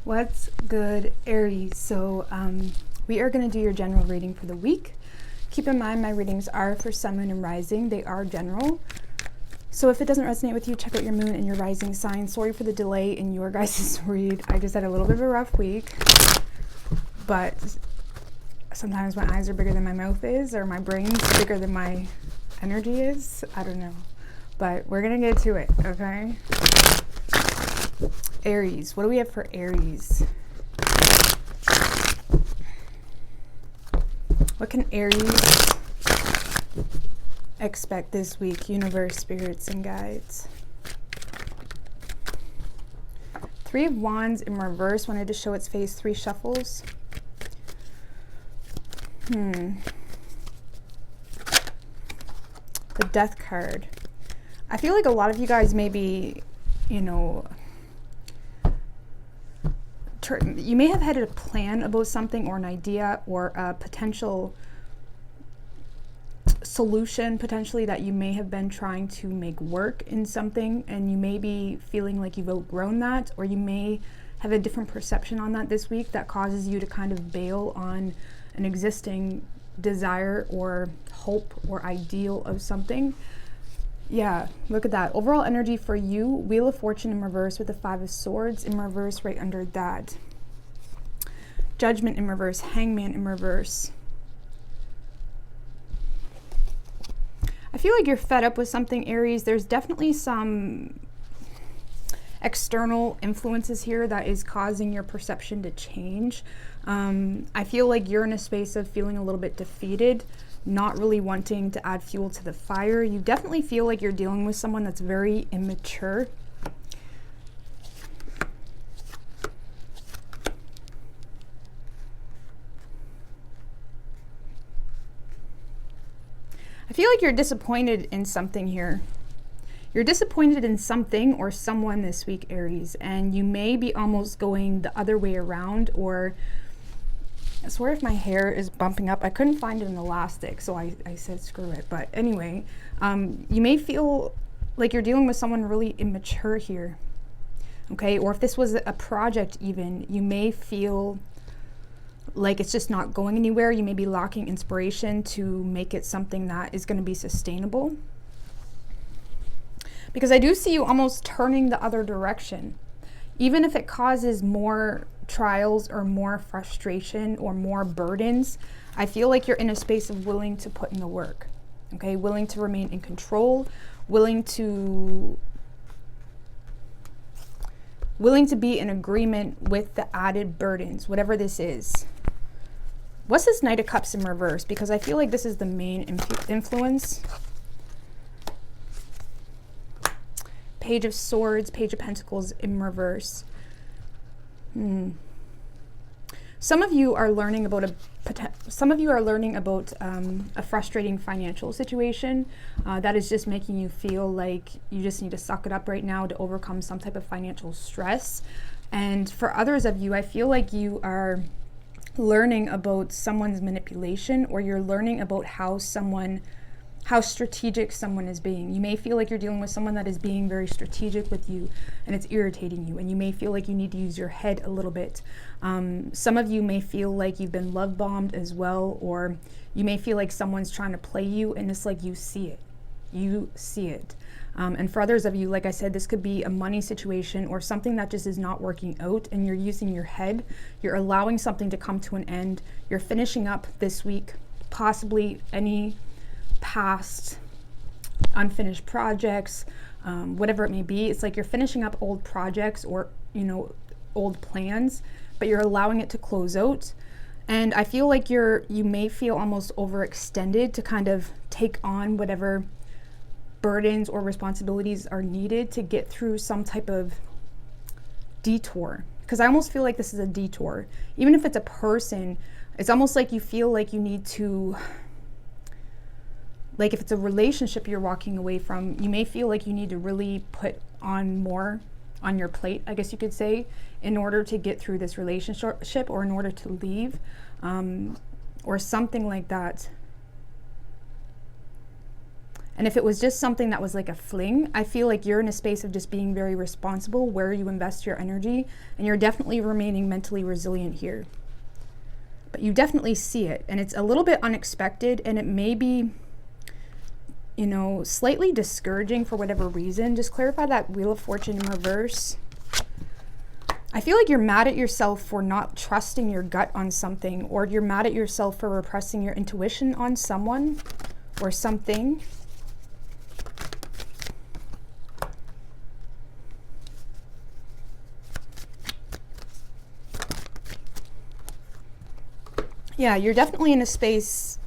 What's good, Aries? So we are going to do your general reading for the week. Keep in mind my readings are for sun, moon, and rising. They are general. So if it doesn't resonate with you, check out your moon and your rising sign. Sorry for the delay in your guys' read. I just had a little bit of a rough week. But sometimes my eyes are bigger than my mouth is, or my brain's bigger than my energy is. I don't know. But we're going to get to it, okay? Aries, what do we have for Aries? What can Aries expect this week? Universe, spirits, and guides. Three of Wands in reverse. Wanted to show its face. 3 shuffles. The Death card. I feel like a lot of you guys may be, you may have had a plan about something or an idea or a potential solution potentially that you may have been trying to make work in something, and you may be feeling like you've outgrown that, or you may have a different perception on that this week that causes you to kind of bail on an existing desire or hope or ideal of something. Yeah, look at that. Overall energy for you, Wheel of Fortune in reverse with the 5 of Swords in reverse right under that. Judgment in reverse, Hangman in reverse. I feel like you're fed up with something, Aries. There's definitely some external influences here that is causing your perception to change. I feel like you're in a space of feeling a little bit defeated, not really wanting to add fuel to the fire. You definitely feel like you're dealing with someone that's very immature. I feel like you're disappointed in something here. You're disappointed in something or someone this week, Aries, and you may be almost going the other way around, or I swear if my hair is bumping up. I couldn't find an elastic, so I said screw it. But anyway, you may feel like you're dealing with someone really immature here, okay? Or if this was a project even, you may feel like it's just not going anywhere. You may be lacking inspiration to make it something that is going to be sustainable. Because I do see you almost turning the other direction. Even if it causes more trials or more frustration or more burdens, I feel like you're in a space of willing to put in the work, okay? Willing to remain in control, willing to be in agreement with the added burdens, whatever this is. What's this Knight of Cups in reverse? Because I feel like this is the main influence. Page of Swords, Page of Pentacles in reverse. Some of you are learning about a frustrating financial situation that is just making you feel like you just need to suck it up right now to overcome some type of financial stress. And for others of you, I feel like you are learning about someone's manipulation, or you're learning about how strategic someone is being. You may feel like you're dealing with someone that is being very strategic with you, and it's irritating you, and you may feel like you need to use your head a little bit. Some of you may feel like you've been love bombed as well, or you may feel like someone's trying to play you, and it's like you see it. You see it. And for others of you, like I said, this could be a money situation or something that just is not working out, and you're using your head. You're allowing something to come to an end. You're finishing up this week, possibly any past unfinished projects, whatever it may be. It's like you're finishing up old projects or old plans, but you're allowing it to close out. And I feel like you may feel almost overextended to kind of take on whatever burdens or responsibilities are needed to get through some type of detour, because I almost feel like this is a detour. Even if it's a person, it's almost like you feel like you need to, like if it's a relationship you're walking away from, you may feel like you need to really put on more on your plate, I guess you could say, in order to get through this relationship, or in order to leave, or something like that. And if it was just something that was like a fling, I feel like you're in a space of just being very responsible where you invest your energy, and you're definitely remaining mentally resilient here. But you definitely see it, and it's a little bit unexpected, and it may be, you know, slightly discouraging for whatever reason. Just clarify that Wheel of Fortune in reverse. I feel like you're mad at yourself for not trusting your gut on something, or you're mad at yourself for repressing your intuition on someone or something. Yeah, you're definitely in a space,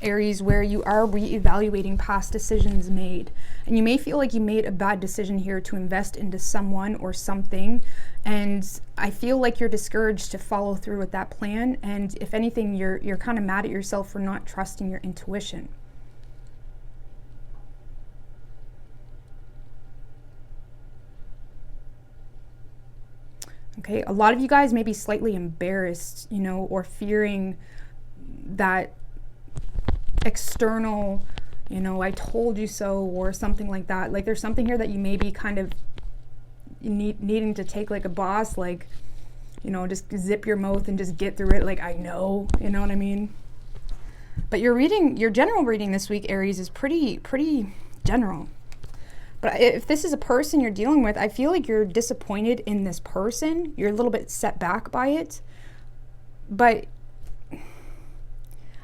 Aries, where you are reevaluating past decisions made. And you may feel like you made a bad decision here to invest into someone or something. And I feel like you're discouraged to follow through with that plan. And if anything, you're kind of mad at yourself for not trusting your intuition. Okay, a lot of you guys may be slightly embarrassed, you know, or fearing that external, you know, I told you so, or something like that. Like there's something here that you may be kind of needing to take like a boss, like, you know, just zip your mouth and just get through it. Like, I know, you know what I mean? But your general reading this week, Aries, is pretty general. But if this is a person you're dealing with, I feel like you're disappointed in this person. You're a little bit set back by it. But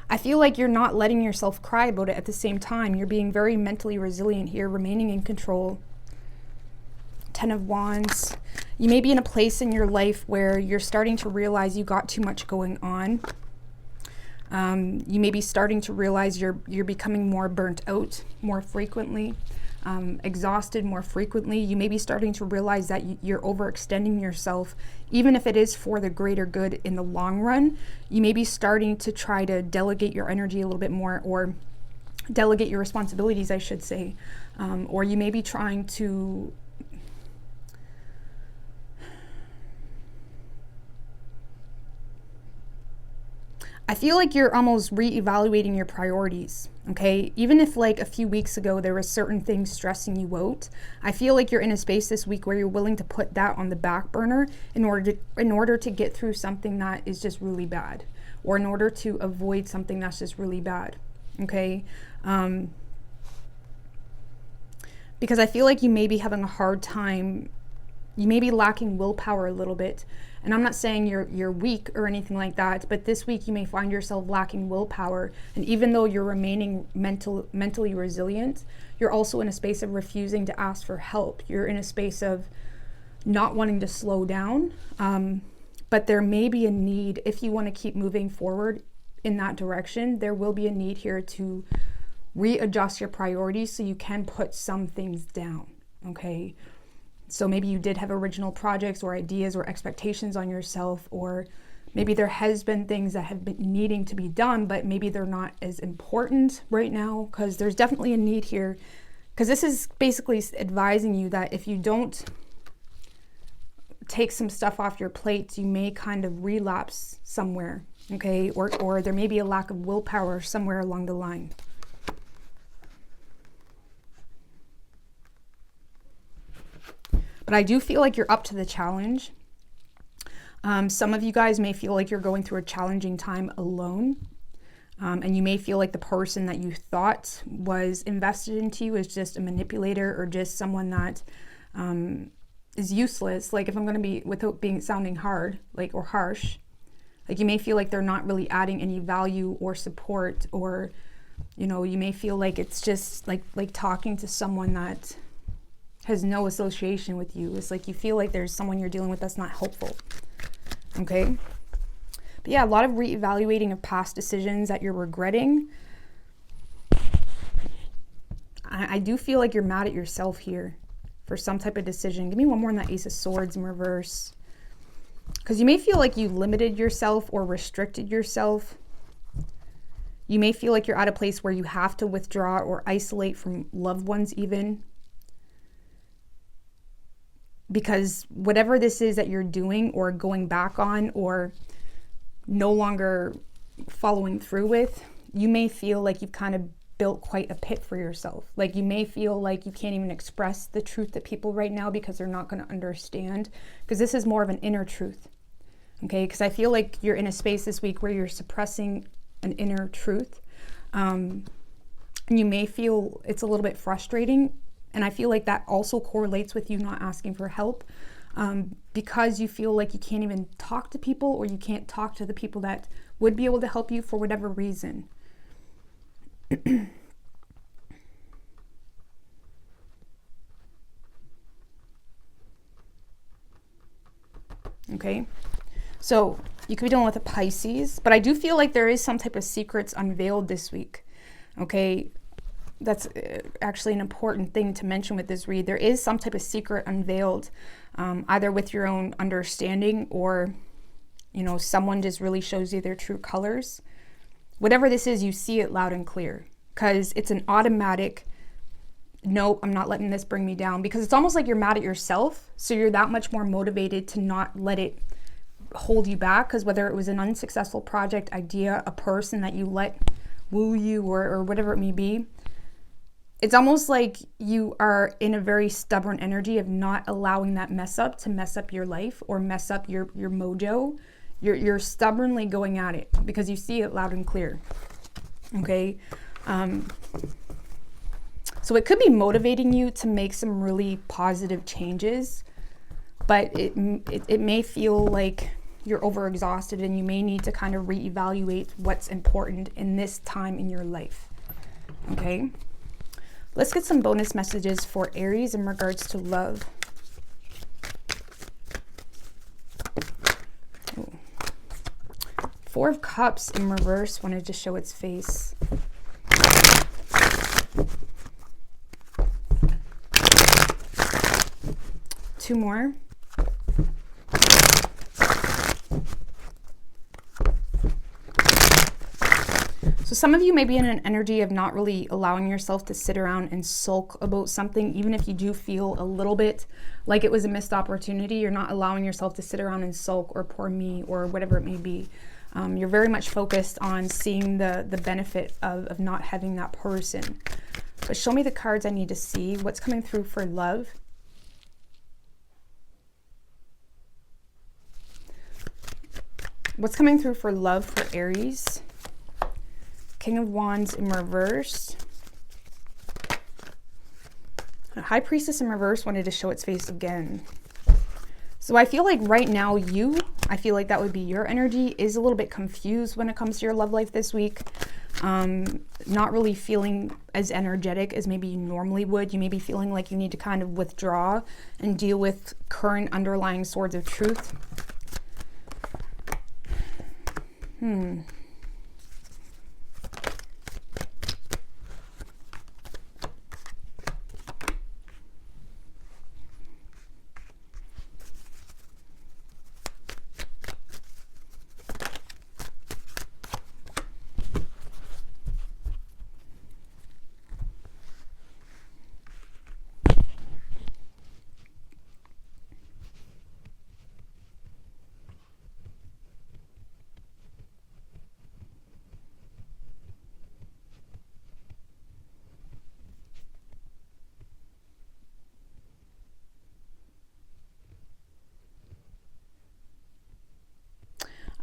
I feel like you're not letting yourself cry about it at the same time. You're being very mentally resilient here, remaining in control. 10 of Wands. You may be in a place in your life where you're starting to realize you got too much going on. You may be starting to realize you're becoming more burnt out more frequently, exhausted more frequently. You may be starting to realize that you're overextending yourself, even if it is for the greater good in the long run. You may be starting to try to delegate your energy a little bit more, or delegate your responsibilities, I should say. Or you may be trying to I feel like you're almost reevaluating your priorities, okay? Even if like a few weeks ago there were certain things stressing you out, I feel like you're in a space this week where you're willing to put that on the back burner in order to get through something that is just really bad, or in order to avoid something that's just really bad, okay? Because I feel like you may be having a hard time, you may be lacking willpower a little bit. And I'm not saying you're weak or anything like that, but this week you may find yourself lacking willpower. And even though you're remaining mentally resilient, you're also in a space of refusing to ask for help. You're in a space of not wanting to slow down. But there may be a need, if you want to keep moving forward in that direction, there will be a need here to readjust your priorities so you can put some things down, okay? So maybe you did have original projects or ideas or expectations on yourself, or maybe there has been things that have been needing to be done, but maybe they're not as important right now, because there's definitely a need here. Because this is basically advising you that if you don't take some stuff off your plate, you may kind of relapse somewhere, okay? Or there may be a lack of willpower somewhere along the line. But I do feel like you're up to the challenge. Some of you guys may feel like you're going through a challenging time alone. And you may feel like the person that you thought was invested into you is just a manipulator, or just someone that is useless. Like, if I'm going to be, without sounding hard, like, or harsh, like, you may feel like they're not really adding any value or support, or, you know, you may feel like it's just like talking to someone that has no association with you. It's like you feel like there's someone you're dealing with that's not helpful, okay? But yeah, a lot of reevaluating of past decisions that you're regretting. I do feel like you're mad at yourself here for some type of decision. Give me one more on that Ace of Swords in reverse. Because you may feel like you limited yourself or restricted yourself. You may feel like you're at a place where you have to withdraw or isolate from loved ones even. Because whatever this is that you're doing or going back on or no longer following through with, you may feel like you've kind of built quite a pit for yourself. Like you may feel like you can't even express the truth to people right now because they're not going to understand, because this is more of an inner truth. Okay, because I feel like you're in a space this week where you're suppressing an inner truth. And you may feel it's a little bit frustrating. And I feel like that also correlates with you not asking for help, because you feel like you can't even talk to people, or you can't talk to the people that would be able to help you for whatever reason. Okay, so you could be dealing with a Pisces, but I do feel like there is some type of secrets unveiled this week. Okay, that's actually an important thing to mention with this read. There is some type of secret unveiled, either with your own understanding, or, you know, someone just really shows you their true colors. Whatever this is, you see it loud and clear, because it's an automatic, nope, I'm not letting this bring me down, because it's almost like you're mad at yourself. So you're that much more motivated to not let it hold you back, because whether it was an unsuccessful project, idea, a person that you let woo you, or whatever it may be, it's almost like you are in a very stubborn energy of not allowing that mess up to mess up your life or mess up your mojo. You're stubbornly going at it because you see it loud and clear. Okay. So it could be motivating you to make some really positive changes, but it may feel like you're overexhausted, and you may need to kind of reevaluate what's important in this time in your life. Okay. Let's get some bonus messages for Aries in regards to love. Ooh. Four of Cups in reverse wanted to show its face. Two more. So some of you may be in an energy of not really allowing yourself to sit around and sulk about something, even if you do feel a little bit like it was a missed opportunity. You're not allowing yourself to sit around and sulk or poor me or whatever it may be. You're very much focused on seeing the benefit of not having that person. But show me the cards I need to see. What's coming through for love? What's coming through for love for Aries? King of Wands in reverse. High Priestess in reverse wanted to show its face again. So I feel like right now I feel like that would be your energy, is a little bit confused when it comes to your love life this week. Not really feeling as energetic as maybe you normally would. You may be feeling like you need to kind of withdraw and deal with current underlying swords of truth.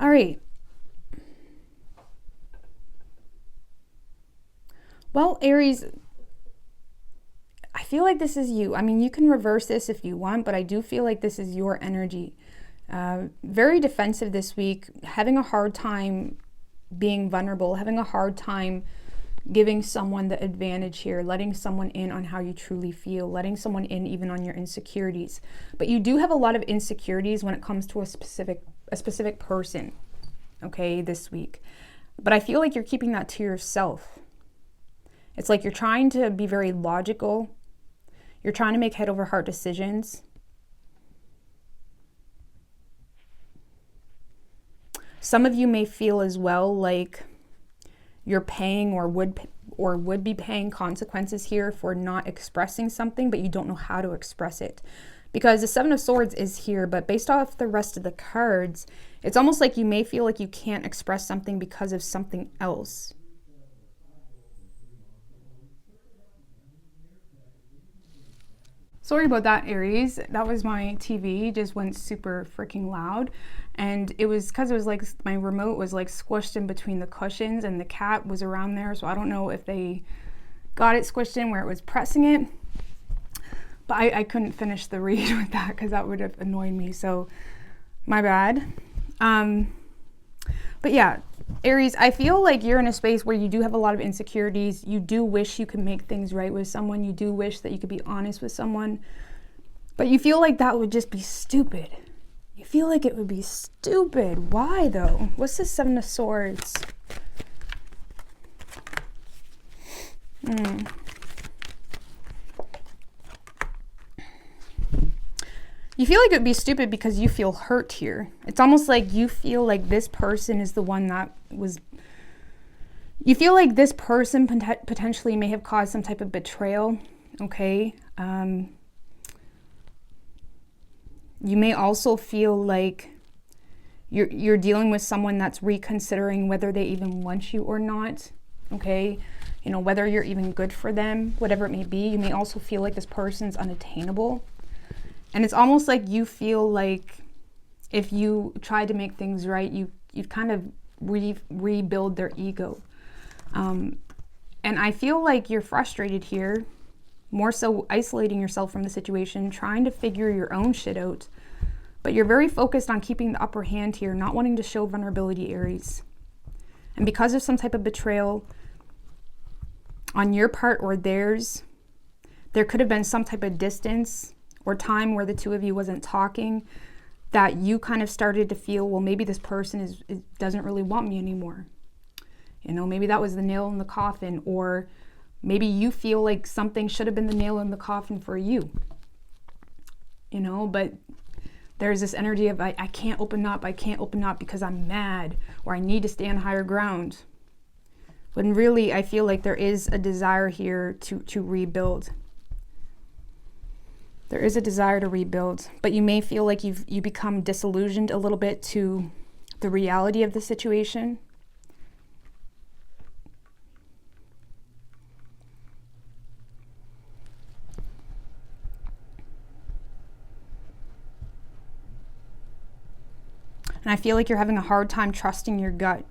All right. Well, Aries, I feel like this is you. I mean, you can reverse this if you want, but I do feel like this is your energy. Very defensive this week, having a hard time being vulnerable, having a hard time giving someone the advantage here, letting someone in on how you truly feel, letting someone in even on your insecurities. But you do have a lot of insecurities when it comes to a specific person, okay, this week. But I feel like you're keeping that to yourself. It's like you're trying to be very logical. You're trying to make head over heart decisions. Some of you may feel as well like you're paying or would be paying consequences here for not expressing something, but you don't know how to express it. Because the Seven of Swords is here, but based off the rest of the cards, it's almost like you may feel like you can't express something because of something else. Sorry about that, Aries. That was my TV just went super freaking loud. And it was because it was like my remote was like squished in between the cushions and the cat was around there. So I don't know if they got it squished in where it was pressing it. But I couldn't finish the read with that because that would have annoyed me. So my bad. But yeah, Aries, I feel like you're in a space where you do have a lot of insecurities. You do wish you could make things right with someone. You do wish that you could be honest with someone. But you feel like that would just be stupid. You feel like it would be stupid. Why though? What's the Seven of Swords? You feel like it would be stupid because you feel hurt here. It's almost like you feel like this person is the one that was... You feel like this person potentially may have caused some type of betrayal, okay? You may also feel like you're dealing with someone that's reconsidering whether they even want you or not, okay? You know, whether you're even good for them, whatever it may be. You may also feel like this person's unattainable. And it's almost like you feel like if you try to make things right, you'd kind of rebuild their ego. And I feel like you're frustrated here, more so isolating yourself from the situation, trying to figure your own shit out. But you're very focused on keeping the upper hand here, not wanting to show vulnerability, Aries. And because of some type of betrayal on your part or theirs, there could have been some type of distance or time where the two of you wasn't talking, that you kind of started to feel, well, maybe this person doesn't really want me anymore. You know, maybe that was the nail in the coffin, or maybe you feel like something should have been the nail in the coffin for you. You know, but there's this energy of, I can't open up because I'm mad, or I need to stand higher ground. When really, I feel like there is a desire here to rebuild. There is a desire to rebuild, but you may feel like you become disillusioned a little bit to the reality of the situation. And I feel like you're having a hard time trusting your gut,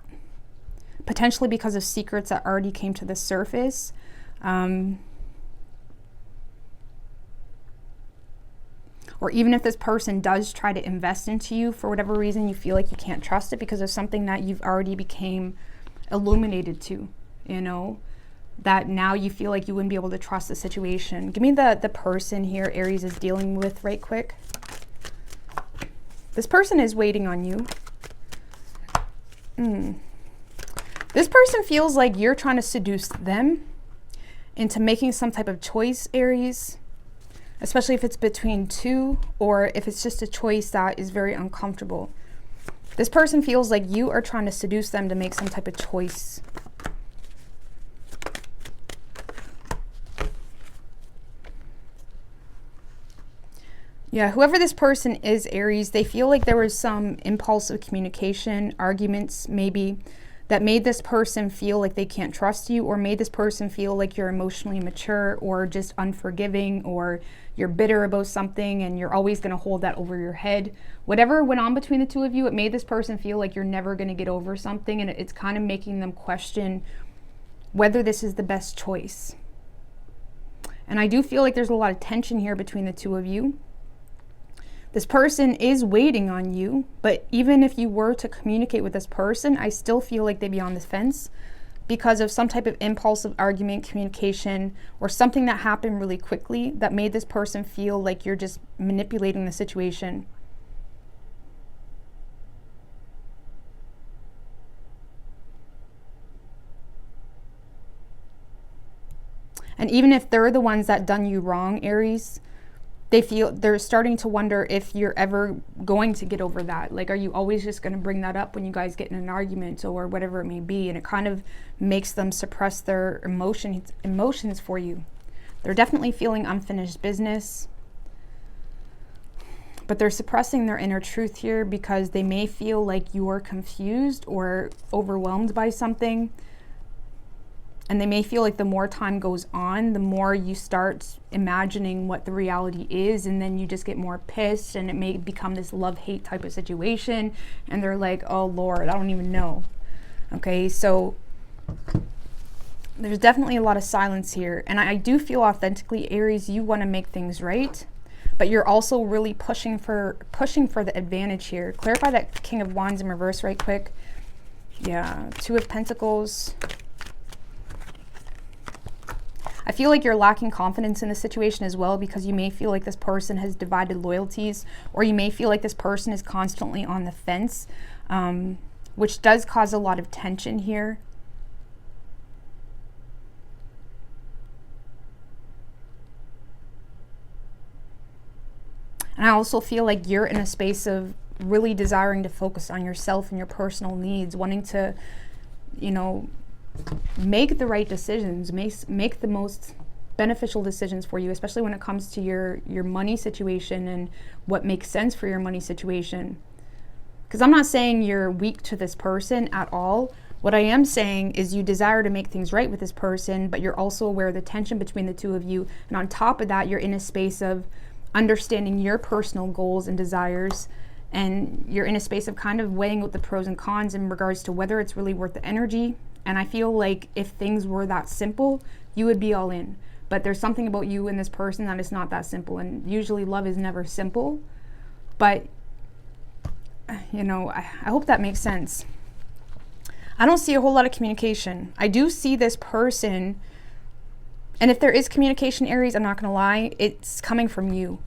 potentially because of secrets that already came to the surface. Or even if this person does try to invest into you, for whatever reason, you feel like you can't trust it because of something that you've already became illuminated to, you know, that now you feel like you wouldn't be able to trust the situation. Give me the person here Aries is dealing with right quick. This person is waiting on you. This person feels like you're trying to seduce them into making some type of choice, Aries. Especially if it's between two, or if it's just a choice that is very uncomfortable. This person feels like you are trying to seduce them to make some type of choice. Yeah, whoever this person is, Aries, they feel like there was some impulsive communication, arguments maybe, that made this person feel like they can't trust you, or made this person feel like you're emotionally immature, or just unforgiving, or you're bitter about something and you're always going to hold that over your head. Whatever went on between the two of you, it made this person feel like you're never going to get over something, and it's kind of making them question whether this is the best choice. And I do feel like there's a lot of tension here between the two of you. This person is waiting on you, but even if you were to communicate with this person, I still feel like they'd be on the fence because of some type of impulsive argument, communication, or something that happened really quickly that made this person feel like you're just manipulating the situation. And even if they're the ones that done you wrong, Aries, they're starting to wonder if you're ever going to get over that. Like, are you always just going to bring that up when you guys get in an argument or whatever it may be? And it kind of makes them suppress their emotions for you. They're definitely feeling unfinished business, but they're suppressing their inner truth here because they may feel like you're confused or overwhelmed by something. And they may feel like the more time goes on, the more you start imagining what the reality is, and then you just get more pissed, and it may become this love-hate type of situation, and they're like, oh Lord, I don't even know. Okay, so there's definitely a lot of silence here, and I do feel authentically, Aries, you want to make things right, but you're also really pushing for the advantage here. Clarify that King of Wands in reverse right quick. Yeah, Two of Pentacles. I feel like you're lacking confidence in the situation as well, because you may feel like this person has divided loyalties, or you may feel like this person is constantly on the fence, which does cause a lot of tension here. And I also feel like you're in a space of really desiring to focus on yourself and your personal needs, wanting to, you know, make the right decisions, make the most beneficial decisions for you, especially when it comes to your money situation and what makes sense for your money situation. Because I'm not saying you're weak to this person at all. What I am saying is you desire to make things right with this person, but you're also aware of the tension between the two of you. And on top of that, you're in a space of understanding your personal goals and desires, and you're in a space of kind of weighing out the pros and cons in regards to whether it's really worth the energy. And I feel like if things were that simple, you would be all in. But there's something about you and this person that is not that simple. And usually love is never simple. But, you know, I hope that makes sense. I don't see a whole lot of communication. I do see this person, and if there is communication, Aries, I'm not going to lie, it's coming from you.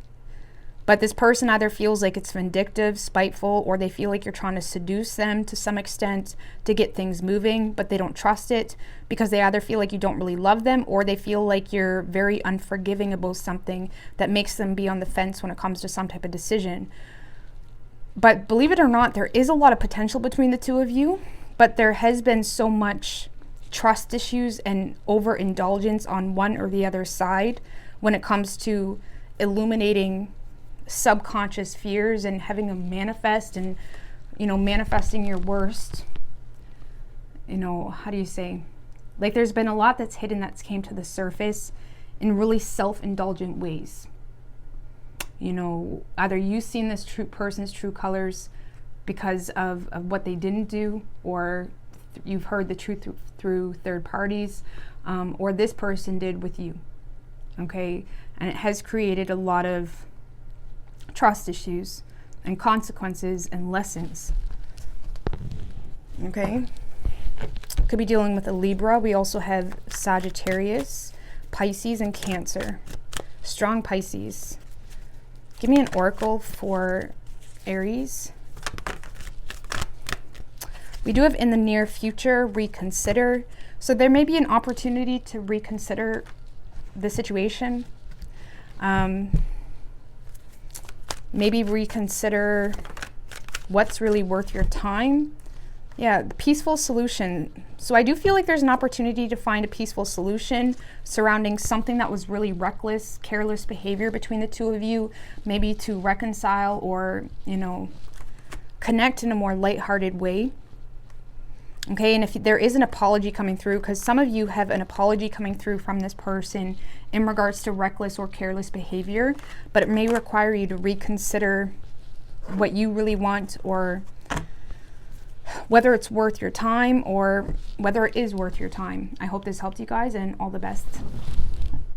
But this person either feels like it's vindictive, spiteful, or they feel like you're trying to seduce them to some extent to get things moving, but they don't trust it because they either feel like you don't really love them, or they feel like you're very unforgiving about something that makes them be on the fence when it comes to some type of decision. But believe it or not, there is a lot of potential between the two of you, but there has been so much trust issues and overindulgence on one or the other side when it comes to illuminating subconscious fears and having them manifest, and, you know, manifesting your worst, you know, how do you say, like there's been a lot that's hidden that's came to the surface in really self-indulgent ways. You know, either you've seen this true person's true colors because of what they didn't do, or you've heard the truth through third parties, or this person did with you. Okay, and it has created a lot of trust issues and consequences and lessons. Okay, could be dealing with a Libra. We also have Sagittarius, Pisces, and Cancer. Strong Pisces. Give me an oracle for Aries. We do have in the near future, reconsider. So there may be an opportunity to reconsider the situation. Maybe reconsider what's really worth your time. Yeah, the peaceful solution. So I do feel like there's an opportunity to find a peaceful solution surrounding something that was really reckless, careless behavior between the two of you, maybe to reconcile or, you know, connect in a more lighthearted way. Okay, and if there is an apology coming through, because some of you have an apology coming through from this person in regards to reckless or careless behavior, but it may require you to reconsider what you really want, or whether it's worth your time, or whether it is worth your time. I hope this helped you guys, and all the best.